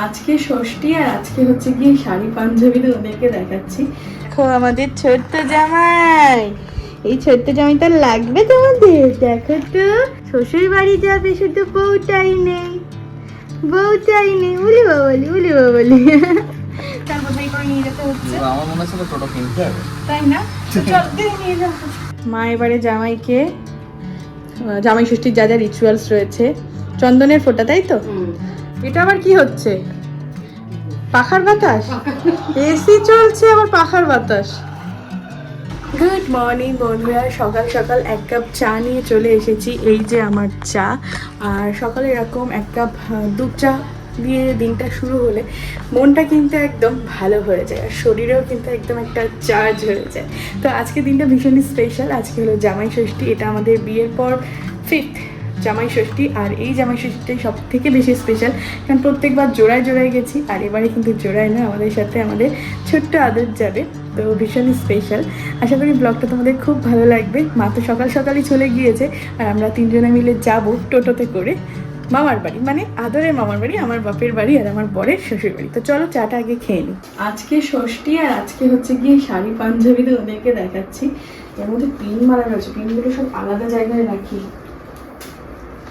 আজকে ষষ্ঠী আর আজকে হচ্ছে গিয়ে শাড়ি পাঞ্জাবি ওদেরকে দেখাচ্ছি। দেখো আমাদের ছোট্ট জামাই, এই ছোট্ট জামাইটা লাগবে তোমাদের? দেখো তো শ্বশুর বাড়ি যাবে, শুধু বউটাই নেই, বউটাই নেই। উলি বাবলি উলি বাবলি। তার বোঝাই করে নিয়ে যেতে হচ্ছে। আমার মনে হচ্ছে টোটো কিনতে হবে, তাই না? চল দিয়ে নিয়ে যাও। মা এবারে জামাইকে জামাই ষষ্ঠীর যা যা রিচুয়ালস রয়েছে, চন্দনের ফোঁটা, তাই তো? এটা আবার কি হচ্ছে? পাখার বাতাস? এসি চলছে আবার পাখার বাতাস। গুড মর্নিং বন্ধুরা, সকাল সকাল এক কাপ চা নিয়ে চলে এসেছি। এই যে আমার চা, আর সকালে এরকম এক কাপ দুধ চা দিয়ে দিনটা শুরু হলে মনটা কিন্তু একদম ভালো হয়ে যায়, আর শরীরেও কিন্তু একদম একটা চার্জ হয়ে যায়। তো আজকে দিনটা ভীষণই স্পেশাল। আজকে হলো জামাই ষষ্ঠী, এটা আমাদের বিয়ের পর 5th জামাই ষষ্ঠী। আর এই জামাই ষষ্ঠীটাই সব থেকে বেশি স্পেশাল, কারণ প্রত্যেকবার জোড়ায় জোড়ায় গেছি, আর এবারে কিন্তু জোড়ায় না, আমাদের সাথে আমাদের ছোট্ট আদর যাবে। তো ভীষণই স্পেশাল। আশা করি ব্লগটা তোমাদের খুব ভালো লাগবে। মা তো সকাল সকালই চলে গিয়েছে, আর আমরা তিনজনে মিলে যাব টোটোতে করে মামার বাড়ি, মানে আদরের মামার বাড়ি, আমার বাপের বাড়ি আর আমার বরের শ্বশুর বাড়ি। তো চলো চাটা আগে খেয়ে নিই। আজকে ষষ্ঠী আর আজকে হচ্ছে গিয়ে শাড়ি পাঞ্জাবিতে ওদেরকে দেখাচ্ছি। এর মধ্যে পিন মারা রয়েছে, পিনগুলো সব আলাদা জায়গায় রাখি।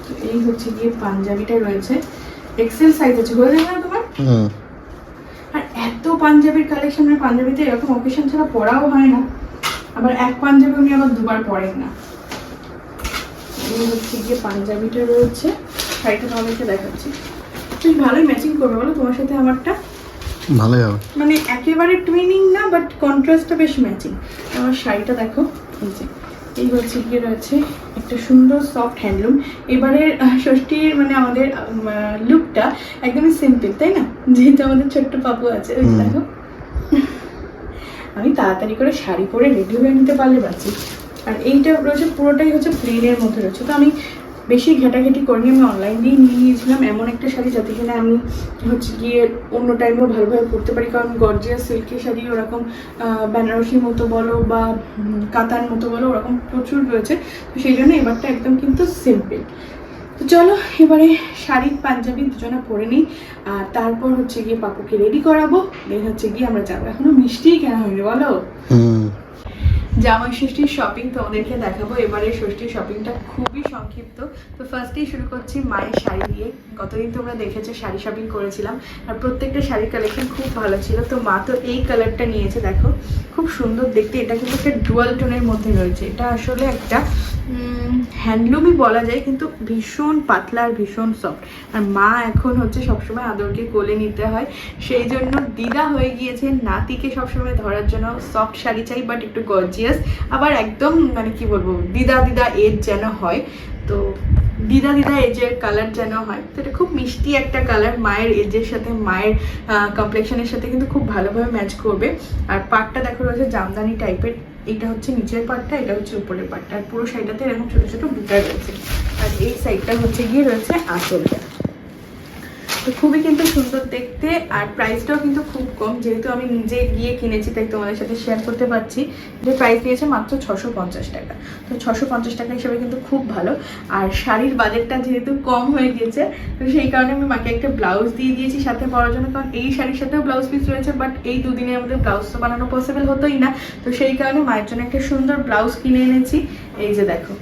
তো এই হচ্ছে গিয়ে পাঞ্জাবিটা রয়েছে, এক্সেল সাইজ আছে, হয়ে যাবে না তোমার? আর এত পাঞ্জাবির কালেকশনের, পাঞ্জাবিতে এরকম অকেশন ছাড়া পরাও হয় না, আবার এক পাঞ্জাবি উনি আবার দুবার পরেন না। এই হচ্ছে গিয়ে পাঞ্জাবিটা রয়েছে, শাড়িটা তোমাদেরকে দেখাচ্ছি। বেশ ভালোই ম্যাচিং করবে বলো তোমার সাথে আমারটা? ভালোই হবে, মানে একেবারে টুইনিং না, বাট কন্ট্রাস্টটা বেশ ম্যাচিং। আমার শাড়িটা দেখো, এই যে এই হচ্ছে গিয়ে রয়েছে একটা সুন্দর সফট হ্যান্ডলুম। এবারের ষষ্ঠীর মানে আমাদের লুকটা একদমই সিম্পল, তাই না? যেহেতু আমাদের ছোট্ট পাপু আছে, ওই দেখো আমি তাড়াতাড়ি করে শাড়ি পরে রেডি হয়ে নিতে পারলে বাঁচি। আর এইটা রয়েছে পুরোটাই হচ্ছে প্লেনের মধ্যে রয়েছে। তো আমি বেশি ঘেটাঘেটি করিনি, আমি অনলাইন দিয়ে নিয়ে নিয়েছিলাম এমন একটা শাড়ি যাতে কিনা আমি হচ্ছে গিয়ে অন্য টাইমেও ভালোভাবে পরতে পারি। কারণ গর্জিয়াস সিল্কের শাড়ি ওরকম বেনারসির মতো বলো বা কাতার মতো বলো, ওরকম প্রচুর রয়েছে। তো সেই জন্য এবারটা একদম কিন্তু সিম্পল। তো চলো এবারে শাড়ি পাঞ্জাবি দুজনে পরে নিই, আর তারপর হচ্ছে গিয়ে পাপুকে রেডি করাবো, দেন হচ্ছে গিয়ে আমরা যাবো। এখনো মিষ্টিই কেনা হয়নি বলো। জামাই ষষ্ঠীর শপিং তোমাদেরকে দেখাবো। এবারে ষষ্ঠীর শপিংটা খুবই সংক্ষিপ্ত। তো ফার্স্টেই শুরু করছি মায়ের শাড়ি দিয়ে। গতদিন তোমরা দেখেছো শাড়ি শপিং করেছিলাম, আর প্রত্যেকটা শাড়ির কালেকশন খুব ভালো ছিল। তো মা তো এই কালারটা নিয়েছে, দেখো খুব সুন্দর দেখতে। এটা কিন্তু একটা ডুয়াল টোনের মধ্যে রয়েছে। এটা আসলে একটা হ্যান্ডলুমই বলা যায়, কিন্তু ভীষণ পাতলা আর ভীষণ সফট। আর মা এখন হচ্ছে সবসময় আদরকে কোলে নিতে হয়, সেই জন্য দিদা হয়ে গিয়েছে নাতিকে সবসময় ধরার জন্য সফট শাড়ি চাই, বাট একটু গর্জিয়াস, আবার একদম মানে কি বলবো দিদা দিদা এজ যেন হয়। তো দিদা দিদা এজের কালার যেন হয়। তো এটা খুব মিষ্টি একটা কালার, মায়ের এজের সাথে মায়ের কমপ্লেকশনের সাথে কিন্তু খুব ভালোভাবে ম্যাচ করবে। আর পাটটা দেখো রয়েছে জামদানি টাইপের। এটা হচ্ছে নিচের পাটটা, এটা হচ্ছে উপরের পাটটা, আর পুরো শাড়িটাতে এরকম ছোট ছোট বুটা রয়েছে। আর এই সাইডটা হচ্ছে গিয়ে রয়েছে আঁচলটা। তো খুবই কিন্তু সুন্দর দেখতে, আর প্রাইসটাও কিন্তু খুব কম। যেহেতু আমি নিজে গিয়ে কিনেছি তাই তোমাদের সাথে শেয়ার করতে পারছি। যে প্রাইস নিয়েছে মাত্র 650 টাকা। তো 650 টাকা হিসাবে কিন্তু খুব ভালো। আর শাড়ির বাজেটটা যেহেতু কম হয়ে গেছে, তো সেই কারণে আমি মাকে একটা ব্লাউজ দিয়ে দিয়েছি সাথে পরার জন্য। কারণ এই শাড়ির সাথেও ব্লাউজ পিস রয়েছে, বাট এই দুদিনের মধ্যে ব্লাউজ তো বানানো পসিবল হতোই না। তো সেই কারণে মায়ের জন্য একটা সুন্দর ব্লাউজ কিনে এনেছি। এই যে দেখো,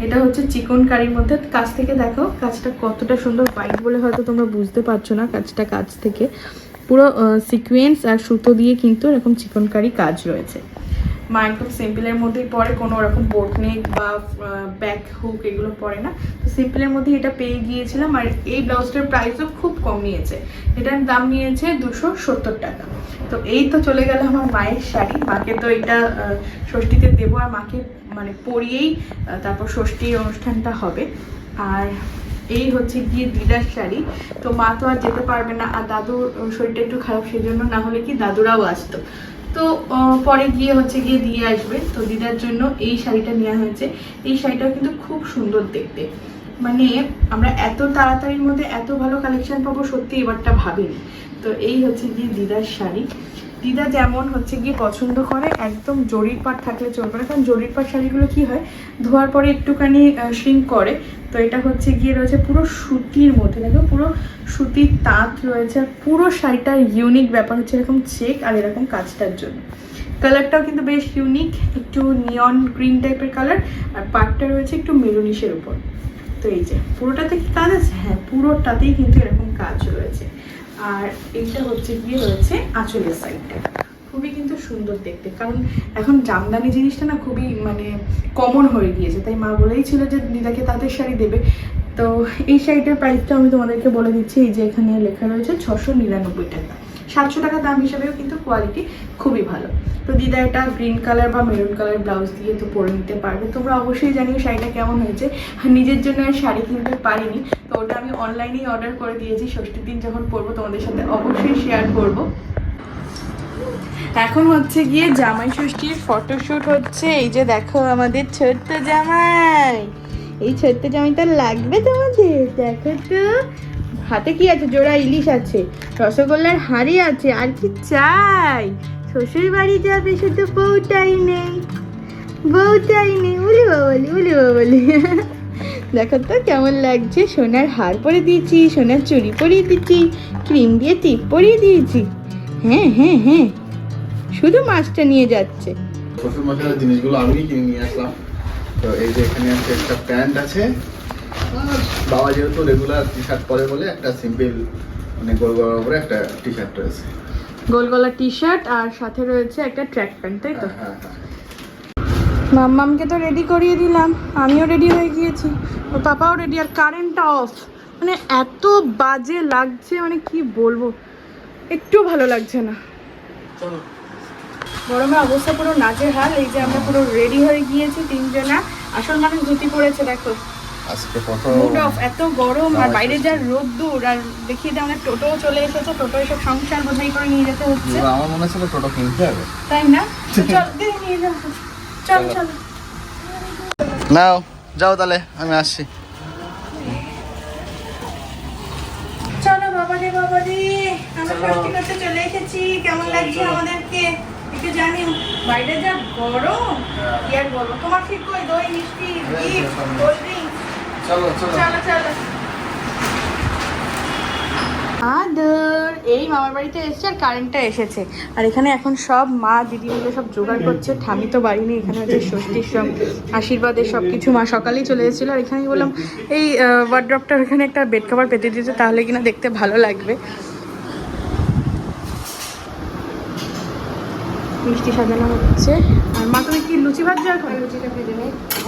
এটা হচ্ছে চিকন কারির মধ্যে। কাছ থেকে দেখো কাজটা কতটা সুন্দর, হোয়াইট বলে হয়তো তোমরা বুঝতে পারছো না। কাজটা কাছ থেকে পুরো সিকোয়েন্স আর সুতো দিয়ে কিন্তু এরকম চিকন কারি কাজ রয়েছে। মা একদম সিম্পলের মধ্যেই পরে, কোনো রকম বোট নেক বা ব্যাক হুক এগুলো পরে না। তো সিম্পলের মধ্যে এটা পেয়ে গিয়েছিলাম। আর এই ব্লাউজটার প্রাইসও খুব কম নিয়েছে, এটার দাম নিয়েছে 270 টাকা। তো এই তো চলে গেল আমার মায়ের শাড়ি। মাকে তো এটা ষষ্ঠীতে দেবো, আর মাকে মানে পরিয়েই তারপর ষষ্ঠীর অনুষ্ঠানটা হবে। আর এই হচ্ছে গিয়ে দিদার শাড়ি। তো মা তো আর যেতে পারবে না, আর দাদুর শরীরটা একটু খারাপ, সেই জন্য না হলে কি দাদুরাও আসতো। তো পরে গিয়ে হচ্ছে গিয়ে দিয়ে আসবে। তো দিদার জন্য এই শাড়িটা নেওয়া হয়েছে। এই শাড়িটাও কিন্তু খুব সুন্দর দেখতে। মানে আমরা এত তাড়াতাড়ির মধ্যে এত ভালো কালেকশন পাবো সত্যি এবারটা ভাবিনি। তো এই হচ্ছে গিয়ে দিদার শাড়ি। দিদা যেমন হচ্ছে গিয়ে পছন্দ করে একদম জরির পাট থাকলে চলবে না, কারণ জরির পাট শাড়িগুলো কি হয় ধোয়ার পরে একটুখানি শ্রিঙ্ক করে। তো এটা হচ্ছে গিয়ে রয়েছে পুরো সুতির মধ্যে, দেখো পুরো সুতির তাঁত রয়েছে। আর পুরো শাড়িটার ইউনিক ব্যাপার হচ্ছে এরকম চেক আর এরকম কাজটার জন্য। কালারটাও কিন্তু বেশ ইউনিক, একটু নিয়ন গ্রিন টাইপের কালার, আর পাটটা রয়েছে একটু মেরুনিশের উপর। তো এই যে পুরোটাতে কি কাজ আছে? হ্যাঁ, পুরোটাতেই কিন্তু এরকম কাজ রয়েছে। আর এইটা হচ্ছে গিয়ে রয়েছে আঁচলের সাইডটা, খুবই কিন্তু সুন্দর দেখতে, কারণ এখন জামদানি জিনিসটা না খুবই মানে কমন হয়ে গিয়েছে। তাই মা বলেই ছিল যে দিদাকে তাঁতের শাড়ি দেবে। তো এই শাড়িটার প্রাইসটা আমি তোমাদেরকে বলে দিচ্ছি। এই যে এখানে লেখা রয়েছে 699 টাকা। 700 টাকা দাম হিসাবেও কিন্তু কোয়ালিটি খুবই ভালো। তো দিদা এটা গ্রিন কালার বা মেরুন কালার ব্লাউজ দিয়ে তো পরে নিতে পারবে। তোমরা অবশ্যই জানিও শাড়িটা কেমন হয়েছে। আর নিজের জন্য আর শাড়ি কিনতে পারিনি, তো ওটা আমি অনলাইনেই অর্ডার করে দিয়েছি। ষষ্ঠীর দিন যখন পরবো তোমাদের সাথে অবশ্যই শেয়ার করব। এখন হচ্ছে গিয়ে জামাই ষষ্ঠীর ফটোশ্যুট হচ্ছে। এই যে দেখো আমাদের ছোট্ট জামাই, এই ছোট্ট জামাইটা লাগবে তোমাদের। দেখো তো হাতে কি আছে, জোড়া ইলিশ আছে, রসগোল্লার হাঁড়ি আছে, আর কি চাই? শ্বশুর বাড়ি যাবে শুধু বউটাই নেই, বউটাই নেই। উলি বাবলি উলি বাবলি। দেখো তো কেমন লাগছে, সোনার হার পরে দিয়েছি, সোনার চুড়ি পরিয়ে দিচ্ছি, ক্রিম দিয়ে টিপ পরিয়ে দিয়েছি। হ্যাঁ হ্যাঁ হ্যাঁ, শুধু মাছটা নিয়ে যাচ্ছে। শ্বশুর মশাইয়ের জিনিসগুলো আমি কিনে নিয়ে আসলাম। তো এই যে এখানে আছে একটা প্যান্ট আছে, আর বাবা যেহেতু রেগুলার টি শার্ট পরে বলে একটা সিম্পল মানে গোল গলার উপরে একটা টি শার্ট রয়েছে, গোল গলা টি শার্ট, আর সাথে রয়েছে একটা ট্র্যাক প্যান্ট, তাই তো? হ্যাঁ হ্যাঁ। মাম্মামকে তো রেডি করিয়ে দিলাম, আমিও রেডি হয়ে গিয়েছি, ওর পাপাও রেডি। আর কারেন্টটা অফ, মানে এত বাজে লাগছে, মানে কি বলবো, একটু ভালো লাগছে না। চলো। গরমের অবস্থা পুরো নাজেহাল। এই যে আমরা পুরো রেডি হয়ে গিয়েছি তিনজনা। আসল মানুষ ধুতি পড়েছে, দেখো আজকে প্রথম মুড অফ, এত গরম আর বাইরে যা রোদ্দুর। আর দেখিয়ে দিয়ে আমাদের টোটোও চলে এসেছে, টোটো এসব সংসার বোঝাই করে নিয়ে যেতে হচ্ছে, আমার মনে হচ্ছিল টোটো কিনতে হবে, তাই না? তো চল দিয়ে নিয়ে যাবো, চল চল। নাও যাও তাহলে, আমি আসছি। চলো বাবা রে বাবা রে, আমরা ষষ্ঠী করতে চলে এসেছি। কেমন লাগছে আমাদেরকে একটু জানিও। বাইরে যা গরম, কি আর বলবো। তোমার ঠিক কই দই মিষ্টি কোল্ড ড্রিঙ্ক? চলো চলো চলো চলো। আদর এই মামার বাড়িতে এসেছে, আর কারেন্টটা এসেছে। আর এখানে এখন সব মা দিদি মিলে সব জোগাড় করছে। ঠামি তো বাড়ি নেই, এখানে হচ্ছে ষষ্ঠীর সব আশীর্বাদের সব কিছু মা সকালেই চলে এসেছিলো। আর এখানে বললাম এই ওয়ার্ড্রপটার এখানে একটা বেড কভার পেতে দিয়েছে, তাহলে কিনা দেখতে ভালো লাগবে। মিষ্টি সাজানো হচ্ছে। আর মা তুমি কি লুচি ভাজছো এখন?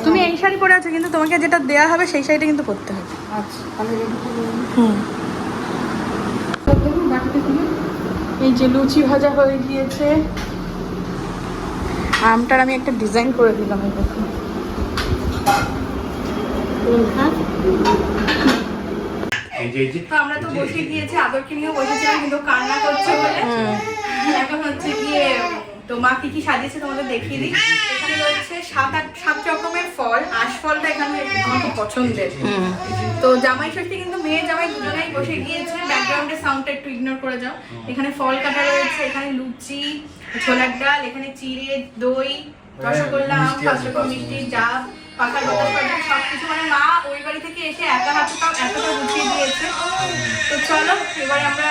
তুমি এই শাড়ি পরে আছো, কিন্তু তোমাকে যেটা দেওয়া হবে সেই শাড়িটা কিন্তু পরতে হবে। আচ্ছা তাহলে হুম, এই যে লুচি ভাজা হয়ে গিয়েছে। আমটার আমি একটা ডিজাইন করে দিলাম। এই দেখুন, তো আমরা তো বসে গিয়েছি, আদরকে নিয়েও বসেছিলাম, কিন্তু কান্না করছে বলে এখন হচ্ছে গিয়ে তো মা কি কি সাজিয়েছে তোমাদের দেখিয়ে দিই। এখানে রয়েছে 7 রকমের ফল। আশফলটা এখানে আমার খুব পছন্দের। তো জামাই ষষ্ঠী কিন্তু মেয়ে জামাই দুজনেই বসে গিয়েছে। ব্যাকগ্রাউন্ডের সাউন্ডটা একটু ইগনোর করে যাও। এখানে ফল কাটা রয়েছে, এখানে লুচি, ছোলার ডাল, এখানে চিড়ে, দই, রসগোল্লা, আম, 5 রকম মিষ্টি, ডাব, পাখার বাতাস পাতা, সবকিছু। মানে মা ওই বাড়ি থেকে এসে একা হাতে তাও এতটা গুছিয়ে দিয়েছে। তো চলো এবারে আমরা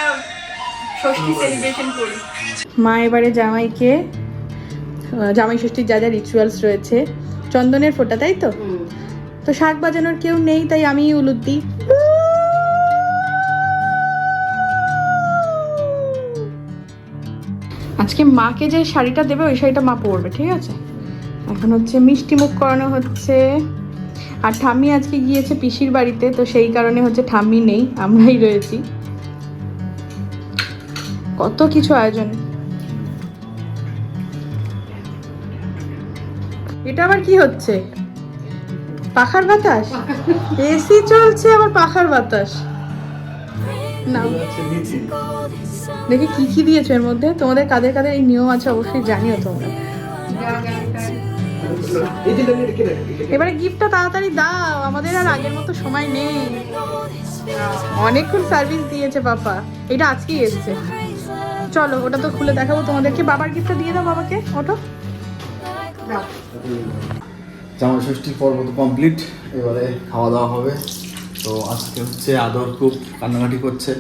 ষষ্ঠী সেলিব্রেশন করি। মা এবারে জামাইকে জামাই ষষ্ঠীর যা যা রিচুয়ালস রয়েছে, চন্দনের ফোঁটা, তাই তো? তো শাক বাজানোর কেউ নেই, তাই আমি উলুদ দিই। আজকে মাকে যে শাড়িটা দেবে ওই শাড়িটা মা পরবে, ঠিক আছে? এখন হচ্ছে মিষ্টি মুখ করানো হচ্ছে। আর ঠাম্মি আজকে গিয়েছে পিসির বাড়িতে, তো সেই কারণে হচ্ছে ঠাম্মি নেই, আমরাই রয়েছি। কত কিছু আয়োজন। এটা আবার কি হচ্ছে? পাখার বাতাস? এসি চলছে আবার পাখার বাতাস? না দেখি কি কি দিয়েছো এর মধ্যে। তোমাদের কাদের কাদের এই নিয়ম আছে অবশ্যই জানিও তোমরা। এবারে গিফটটা তাড়াতাড়ি দাও, আমাদের আর আগের মতো সময় নেই। অনেকক্ষণ সার্ভিস দিয়েছে পাপা, এটা আজকেই এসছে। চলো ওটা তো খুলে দেখাবো তোমাদেরকে। বাবার গিফটটা দিয়ে দাও বাবাকে, ওটো দাও। জামাই ষষ্ঠীর পর্ব তো কমপ্লিট, এবারে খাওয়া দাওয়া হবে। তো আজকে হচ্ছে আদর খুব কান্নাকাটি করছে,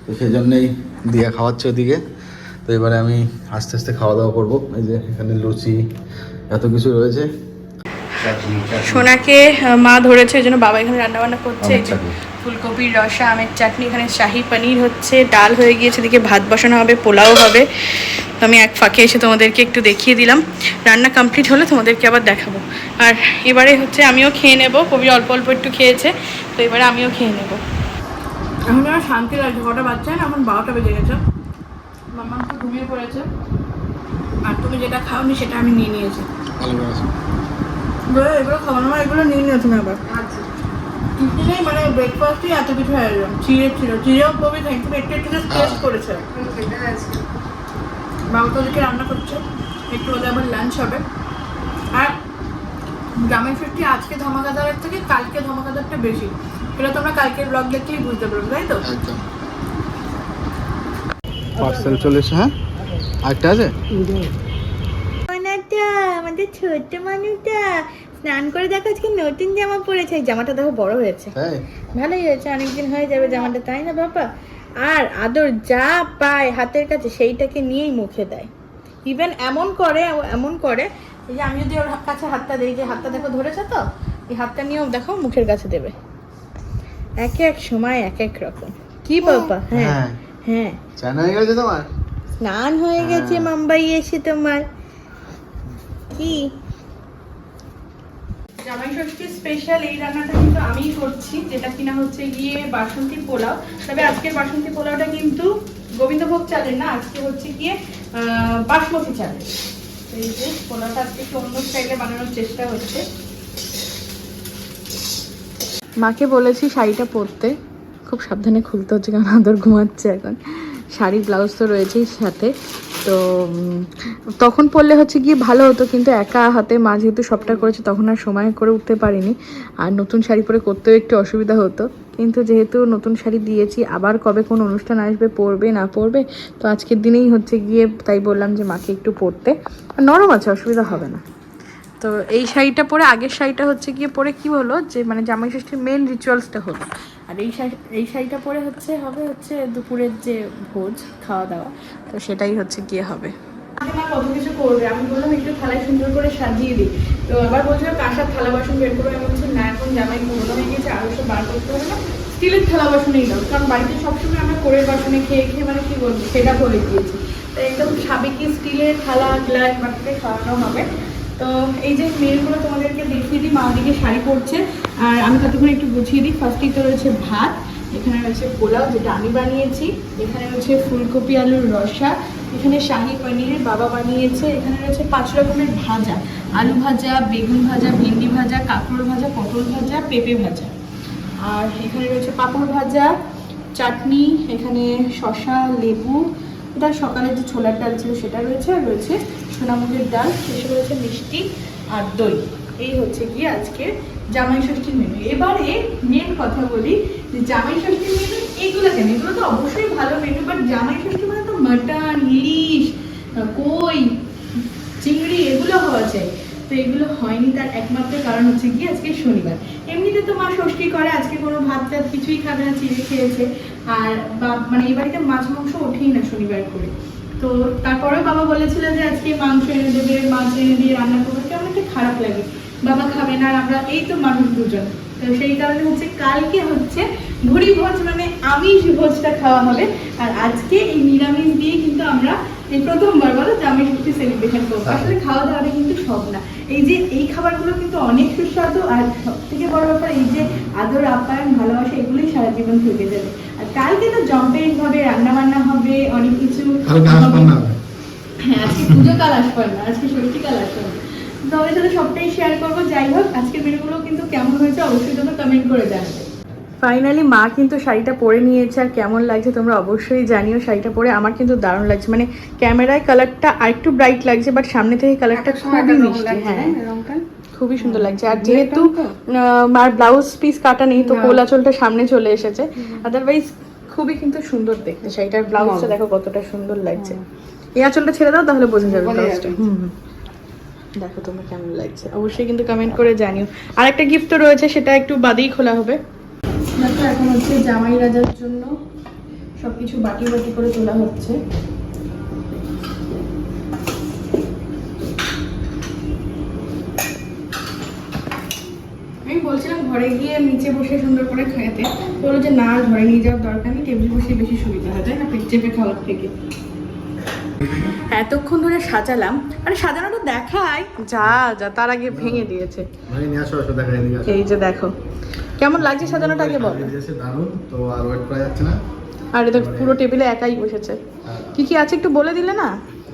তো সেই জন্যেই দিয়া খাওয়াচ্ছে ওদিকে। তো এবারে আমি আস্তে আস্তে খাওয়া দাওয়া করবো। এই যে এখানে লুচি এত কিছু রয়েছে। সোনাকে মা ধরেছে, ওই জন্য বাবা এখানে রান্নাবান্না করছে। ফুলকপির রসা, আমের চাটনি, এখানে শাহি পনির হচ্ছে, ডাল হয়ে গিয়েছে, এদিকে ভাত বসানো হবে, পোলাও হবে। তো আমি এক ফাঁকে এসে তোমাদেরকে একটু দেখিয়ে দিলাম। রান্না কমপ্লিট হলে তোমাদেরকে আবার দেখাবো। আর এবারে হচ্ছে আমিও খেয়ে নেবো, কবি অল্প অল্প একটু খেয়েছে, তো এবারে আমিও খেয়ে নেবো। এখন আমার শান্তি লাগছে, কটা বাচ্চা না, এখন 12টা বেজে গেছে। মামা তো ঘুমিয়ে পড়েছে, আর তুমি যেটা খাওনি সেটা আমি নিয়ে নিয়েছি। এগুলো খাওয়ানো, এগুলো নিয়ে নিও তুমি আবার। টিফিনেই মানে ব্রেকফাস্টই এত কিছু হয়ে গেল। চিড়ে ছিল, চিড়েও কবি একটু একটু একটু টেস্ট করেছে। বাবা তো ওদিকে রান্না করছে, একটু হলে আবার লাঞ্চ হবে। আর জামাই ষষ্ঠী আজকে ধমাকাদারের থেকে কালকে ধমাকাদারটা বেশি, এটা তোমরা কালকের ব্লগ দেখলেই বুঝতে পারবে, তাই তো? পার্সেল চলে এসে, হ্যাঁ আরেকটা আছে। আমাদের ছোট্ট মানুষটা স্নান করে দেখো আজকে নতুন জামা পরেছে। এই জামাটা দেখো বড় হয়েছে, ভালোই হয়েছে, অনেকদিন হয়ে যাবে জামাটা, তাই না বাবা? আর আদর যা পায় হাতের কাছে সেইটাকে নিয়েই মুখে দেয়। ইভেন এমন করে এই যে আমি যদি ওর কাছে হাতটা দিই, যে হাতটা দেখো ধরেছে, তো এই হাতটা নিয়েও দেখো মুখের কাছে দেবে। এক এক সময় এক এক রকম। কি বাবা? হ্যাঁ হ্যাঁ, স্নান হয়ে গেছে তোমার? স্নান হয়ে গেছে মুম্বাই এসে তোমার। কি জামাই ষষ্ঠী স্পেশাল এই রান্নাটা কিন্তু আমিই করছি, যেটা কিনা হচ্ছে গিয়ে বাসন্তী পোলাও। তবে আজকের বাসন্তী পোলাওটা কিন্তু গোবিন্দভোগ চালের না, আজকে হচ্ছে গিয়ে বাসমতি চালের। এই যে পোলাওটা আজকে একটু অন্য স্টাইলে বানানোর চেষ্টা হচ্ছে। মাকে বলেছি শাড়িটা পরতে, খুব সাবধানে খুলতে হচ্ছে কারণ আদর ঘুমাচ্ছে এখন। শাড়ি ব্লাউজ তো রয়েছেই সাথে, তো তখন পরলে হচ্ছে গিয়ে ভালো হতো, কিন্তু একা হাতে মা যেহেতু সবটা করেছে তখন আর সময় করে উঠতে পারিনি। আর নতুন শাড়ি পরে করতেও একটু অসুবিধা হতো, কিন্তু যেহেতু নতুন শাড়ি দিয়েছি, আবার কবে কোন অনুষ্ঠান আসবে, পরবে না পরবে, তো আজকের দিনেই হচ্ছে গিয়ে তাই বললাম যে মাকে একটু পরতে। আর নরম আছে, অসুবিধা হবে না। তো এই শাড়িটা পরে, আগের শাড়িটা হচ্ছে গিয়ে পরে কি হলো যে মানে জামাই ষষ্ঠীর মেন রিচুয়ালসটা হলো, আর এই শাড়িটা পরে হবে দুপুরের যে ভোজ খাওয়া দাওয়া, তো সেটাই হচ্ছে গিয়ে হবে। মা কত কিছু করবে, আমি বললাম একটু থালায় সুন্দর করে সাজিয়ে দিই, তো আবার বলছিল কাঁসার থালা বাসন বের করবে। আমি বলছি না, এখন জামাই পুরোনো হয়ে গেছে, আরো সব বার করতে হবে না, স্টিলের থালা বাসনেই দাও, কারণ বাড়িতে সবসময় আমরা কোরের বাসনে খেয়ে খেয়ে মানে কি বলবো সেটা বলে দিয়েছি। তো একদম সাবেকি স্টিলের থালা গ্লাস বাটিতে খাওয়ানো হবে। তো এই যে মেয়েগুলো তোমাদেরকে দেখিয়ে দিই, মা দিকে শাড়ি পরছে, আর আমি ততক্ষণ একটু গুছিয়ে দিই। ফার্স্টেই তো রয়েছে ভাত, এখানে রয়েছে পোলাও যেটা আমি বানিয়েছি, এখানে রয়েছে ফুলকপি আলুর রসা, এখানে শাহি পনিরের বাবা বানিয়েছে, এখানে রয়েছে 5 রকমের ভাজা, আলু ভাজা, বেগুন ভাজা, ভেন্ডি ভাজা, কাঁকরোল ভাজা, পটল ভাজা, পেঁপে ভাজা, আর এখানে রয়েছে পাঁপড় ভাজা, চাটনি, এখানে শসা, লেবু, এটা সকালে যে ছোলার ডাল ছিল সেটা রয়েছে, আর রয়েছে সোনামুগের ডাল, শেষে রয়েছে মিষ্টি আর দই। এই হচ্ছে গিয়ে আজকে জামাই ষষ্ঠীর মেনু। এবারে মেন কথা বলি যে জামাই ষষ্ঠীর মেনু এগুলো কেন, এগুলো তো অবশ্যই ভালো মেনু, বাট জামাই ষষ্ঠী মানে তো মাটন, ইলিশ, কই, চিংড়ি এগুলো হওয়া চাই। তো এগুলো হয়নি, তার একমাত্র কারণ হচ্ছে গিয়ে আজকে শনিবার। এমনিতে তো মা ষষ্ঠী করে, আজকে কোনো ভাত টাত কিছুই খাবে না, চিড়ে খেয়েছে। আর মানে এই বাড়িতে মাছ মাংস ওঠেই না শনিবার করে। তো তারপরেও বাবা বলেছিল যে আজকে মাংস এনে দেবে, মাছ এনে দিয়ে রান্না করবে, কেমন একটা খারাপ লাগে, বাবা খাবে না, আর আমরা এই তো মানুষ দুজন। তো সেই কারণে হচ্ছে কালকে হচ্ছে ভুড়ি ভোজ, মানে আমিষ ভোজটা খাওয়া হবে। আর আজকে এই নিরামিষ দিয়ে কিন্তু আমরা এই প্রথমবার বলো জামাই ষষ্ঠী সেলিব্রেশন করবো। আসলে খাওয়া দাওয়াটা কিন্তু সব না, এই যে এই খাবারগুলো কিন্তু অনেক সুস্বাদু, আর সব থেকে বড় ব্যাপার এই যে আদর আপ্যায়ন ভালোবাসা, এগুলোই সারা জীবন থেকে যাবে। আর কালকে তো জম্পেশ ভাবে রান্না বান্না হবে, অনেক কিছু। হ্যাঁ, আজকে পুজো, কাল আসবেন না, আজকে ষষ্ঠী, কাল আসবেন। তোমাদের সাথে সবটাই শেয়ার করবো। যাই হোক, আজকের মেনুগুলো কিন্তু কেমন হয়েছে অবশ্যই তোমরা কমেন্ট করে জানাবে। ফাইনালি মা কিন্তু শাড়িটা পরে নিয়েছে, আর কেমন লাগছে তোমরা অবশ্যই জানিও। শাড়িটা পরে আমার কিন্তু দারুণ লাগছে, মানে ক্যামেরায় কালারটা আরেকটু ব্রাইট লাগছে, বাট সামনে থেকে কালারটা খুবই মিষ্টি। হ্যাঁ, খুবই সুন্দর লাগছে। আর যেহেতু আর ব্লাউজ পিস কাটা নেই, তো কোল আঁচলটা সামনে চলে এসেছে, আদারওয়াইজ খুবই কিন্তু সুন্দর দেখতে শাড়িটার ব্লাউজটা দেখো কতটা সুন্দর লাগছে। এই আঁচলটা ছেড়ে দাও তাহলে বোঝা যাবে ব্লাউজটা। দেখো তোমার কেমন লাগছে অবশ্যই কিন্তু কমেন্ট করে জানিও। আর একটা গিফট তো রয়েছে, সেটা একটু বাদেই খোলা হবে। দেখো এখন হচ্ছে জামাই রাজার জন্য সবকিছু বাটি বাটি করে তোলা হচ্ছে। আমি বলছিলাম ঘরে গিয়ে নিচে বসে সুন্দর করে খেতে, বলো যে না ঘরে নিয়ে যাওয়ার দরকার নেই, টেবিল বসে বেশি সুবিধা হয়, তাই না, পেট চেপে খাওয়ার থেকে। এতক্ষণ ধরে সাজালাম, আরে সাজানোটা দেখাই, যা যা তার আগে ভেঙে দিয়েছে। এই যে দেখো কেমন লাগছে সাজানোটা, আগে বল। দারুণ তো, আর ওয়েট করা যাচ্ছে না। আর এটা পুরো টেবিলে একাই বসেছে। কি কি আছে একটু বলে দিলে না?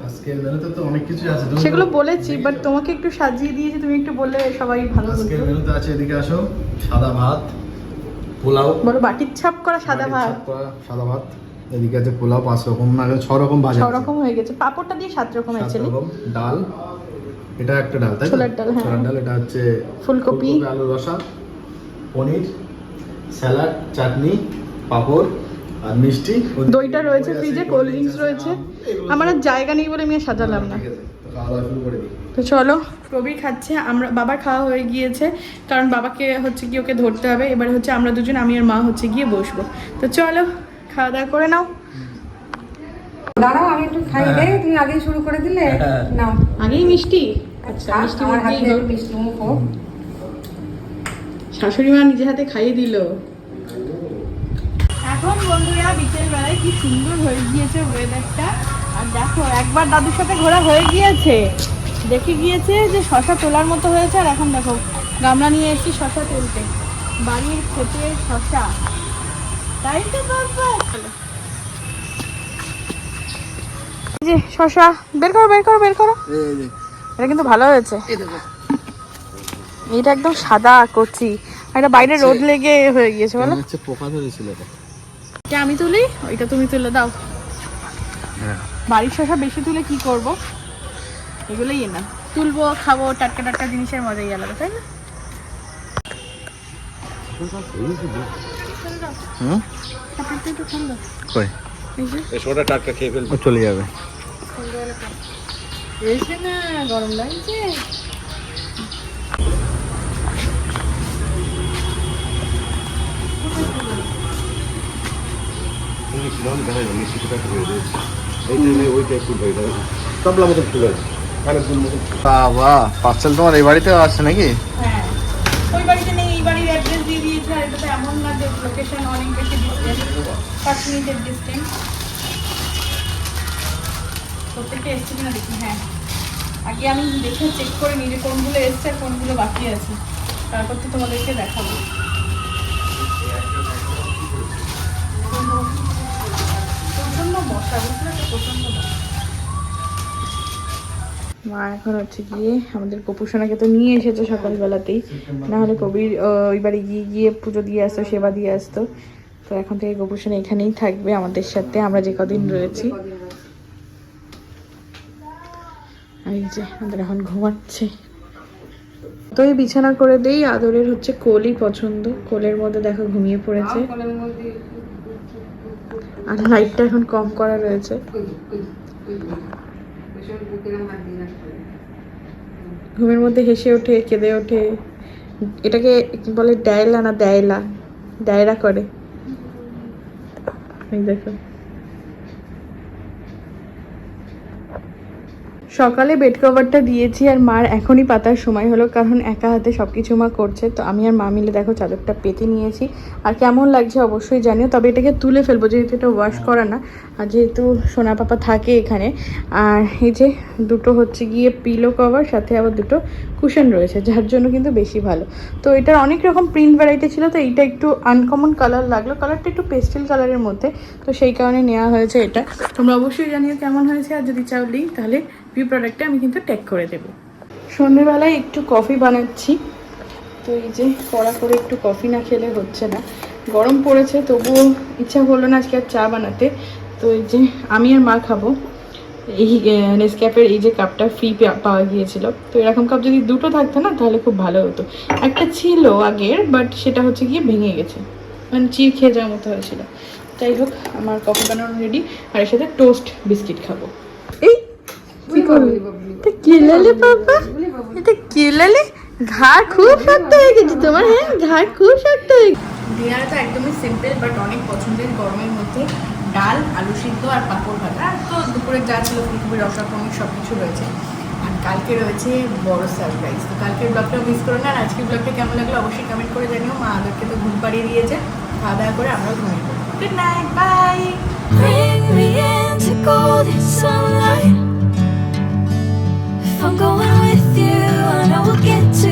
আজকের মেনুতে তো অনেক কিছু আছে, সেগুলো বলেছি, বাট তোমাকে একটু সাজিয়ে দিয়েছি, তুমি একটু বললে সবাই ভালো বলতো। আজকের মেনুতে আছে, এদিকে আসো, সাদা ভাত, পোলাও, বলো বাটির ছাপ করা সাদা ভাত, সাদা ভাত, এদিকে আছে পোলাও 5 রকম না 6 রকম ভাজা, 6 রকম হয়ে গেছে, পাপড়টা দিয়ে 7 রকম অ্যাকচুয়ালি, ডাল, এটা একটা ডাল, তাই ছোলার ডাল, হ্যাঁ ছোলার ডাল, এটা হচ্ছে ফুলকপি, আলু রসা, পনির, স্যালাড, চাটনি, পাপড় আর মিষ্টি, দইটা রয়েছে ফ্রিজে, কোল্ড ড্রিঙ্কস রয়েছে। আমার আর জায়গা নেই বলে আমি আর সাজালাম না। খাওয়া দাওয়া শুরু করে দিই। তো চলো, প্রবীর খাচ্ছে, আমরা বাবার খাওয়া হয়ে গিয়েছে, কারণ বাবাকে হচ্ছে কি ওকে ধরতে হবে। এবারে হচ্ছে আমরা দুজন, আমি আর মা হচ্ছে গিয়ে বসবো। তো চলো খাওয়া দাওয়া করে নাও। দাঁড়াও আমি একটু খাই দেই, তুমি আগেই শুরু করে দিলে। নাও আগেই মিষ্টি, আচ্ছা মিষ্টি আমার হাতে মধ্যেই হোক। মিষ্টি মুখ হোক। শাশুড়ি মা নিজে হাতে খাইয়ে দিল। এখন বন্ধুরা বিকেল বেলায় কি সুন্দর হয়ে গিয়েছে ওয়েদারটা। আর দেখো একবার দাদুর সাথে ঘোরা হয়ে গিয়েছে, দেখে গিয়েছে যে শশা তোলার মতো হয়েছে। আর এখন দেখো গামলা নিয়ে এসেছি শশা তুলতে, বাড়ির খেতে শশা, তাই তো বাবা। এই যে শশা বের করো বের করো বের করো, এটা কিন্তু ভালো হয়েছে। এইটা একদম সাদা কচি, আর এটা বাইরে রোদ লেগে হয়ে গিয়েছে বলো। পোকা ধরেছিল এটা, আমি তুলি, ওইটা তুমি তুলে দাও। বাড়ির শশা বেশি তুলে কি করব, এগুলোই না তুলবো, খাবো, টাটকা টাটকা জিনিসের মজাই আলাদা, তাই না? টাটকা খেয়ে ফেলবো, চলে যাবে। এসে না গরম লাগছে। বাবা পার্সেল তোমার এই বাড়িতে আসছে নাকি? হ্যাঁ, ওই বাড়িতে নেই, এই বাড়ির অ্যাড্রেস দিয়ে দিয়েছে। আর এটা এমন না যে লোকেশন অনেক বেশি ডিস্টেন্স, 5 মিনিটের ডিস্টেন্স। প্রত্যেকটা এসছে কিনা দেখি। হ্যাঁ, আগে আমি দেখে চেক করে নিই যে কোনগুলো এসছে আর কোনগুলো বাকি আছে, তারপর তো তোমাদেরকে দেখাবো। প্রচন্ড মশা, বুঝলে তো, প্রচন্ড মশা। মা এখন হচ্ছে গিয়ে আমাদের গোপুসোনাকে তো নিয়ে এসেছে সকালবেলাতেই, না হলে কবির ওই বাড়ি গিয়ে গিয়ে পুজো দিয়ে আসতো, সেবা দিয়ে আসতো। তো এখন থেকে গোপুসোনা এখানেই থাকবে আমাদের সাথে, আমরা যে কদিন রয়েছি। এই যে আমাদের এখন ঘুমাচ্ছে, তো এই বিছানা করে দেই। আদরের হচ্ছে কোলই পছন্দ, কোলের মধ্যে দেখো ঘুমিয়ে পড়েছে। আর লাইটটা এখন কম করা রয়েছে। ঘুমের মধ্যে হেসে ওঠে, কেঁদে ওঠে। এটাকে বলে ডায়লা না দায়লা, ডায়রা করে। এই দেখো সকালে বেড কভারটা দিয়েছি, আর মার এখনই পাতার সময় হলো, কারণ একা হাতে সব কিছু মা করছে। তো আমি আর মা মিলে দেখো চাদরটা পেতে নিয়েছি। আর কেমন লাগছে অবশ্যই জানিও, তবে এটাকে তুলে ফেলবো যেহেতু এটা ওয়াশ করা না, আর যেহেতু সোনা পাপা থাকে এখানে। আর এই যে দুটো হচ্ছে গিয়ে পিলো কভার, সাথে আবার দুটো কুশন রয়েছে, যার জন্য কিন্তু বেশি ভালো। তো এটার অনেক রকম প্রিন্ট ভ্যারাইটি ছিল, তো এইটা একটু আনকমন কালার লাগলো, কালারটা একটু পেস্টেল কালারের মধ্যে, তো সেই কারণে নেওয়া হয়েছে এটা। তোমরা অবশ্যই জানিও কেমন হয়েছে, আর যদি চাও লিঙ্ক তাহলে ভিউ প্রোডাক্টটা আমি কিন্তু ট্যাগ করে দেবো। সন্ধ্যেবেলায় একটু কফি বানাচ্ছি, তো এই যে কড়া করে একটু কফি না খেলে হচ্ছে না, গরম পড়েছে, তবুও ইচ্ছা করলো না আজকে আর চা বানাতে। তো এই যে আমি আর মা খাবো এই নেসক্যাফের এই যে কাপটা ফ্রি পাওয়া গিয়েছিল। তো এরকম কাপ যদি দুটো থাকতো না তাহলে খুব ভালো হতো। একটা ছিল আগের, বাট সেটা হচ্ছে গিয়ে ভেঙে গেছে, মানে চির খেয়ে যাওয়ার মতো হয়েছিল। যাই হোক, আমার কফি বানানো রেডি, আর এর সাথে টোস্ট বিস্কিট খাবো। এই কি করলি? এটা কি লালে বাবা, এটা কি লালে? ঘাড় খুব শক্ত হয়ে গেছে তোমার। হ্যাঁ, ঘাড় খুব শক্ত হয়ে গেছে। ডিনার তো একদমই সিম্পল বাট অনেক পছন্দের, গরমের মধ্যে ডাল, আলু সিদ্ধ আর পাঁপড় ভাজা। আর তো দুপুরে যা ছিল ফুলকপি রসা পনির সব কিছু রয়েছে। আর কালকে রয়েছে বড় সারপ্রাইজ। তো কালকের ব্লগটাও মিস করো না। আর আজকের ব্লগটা কেমন লাগলো অবশ্যই কমেন্ট করে জানিও। মা আদরকে তো ঘুম পাড়িয়ে দিয়েছে, খাওয়া দাওয়া করে আমরাও ঘুমিয়ে পড়ি। Good night, bye. Bring me into golden sunlight. If I'm going with you, I know we'll get to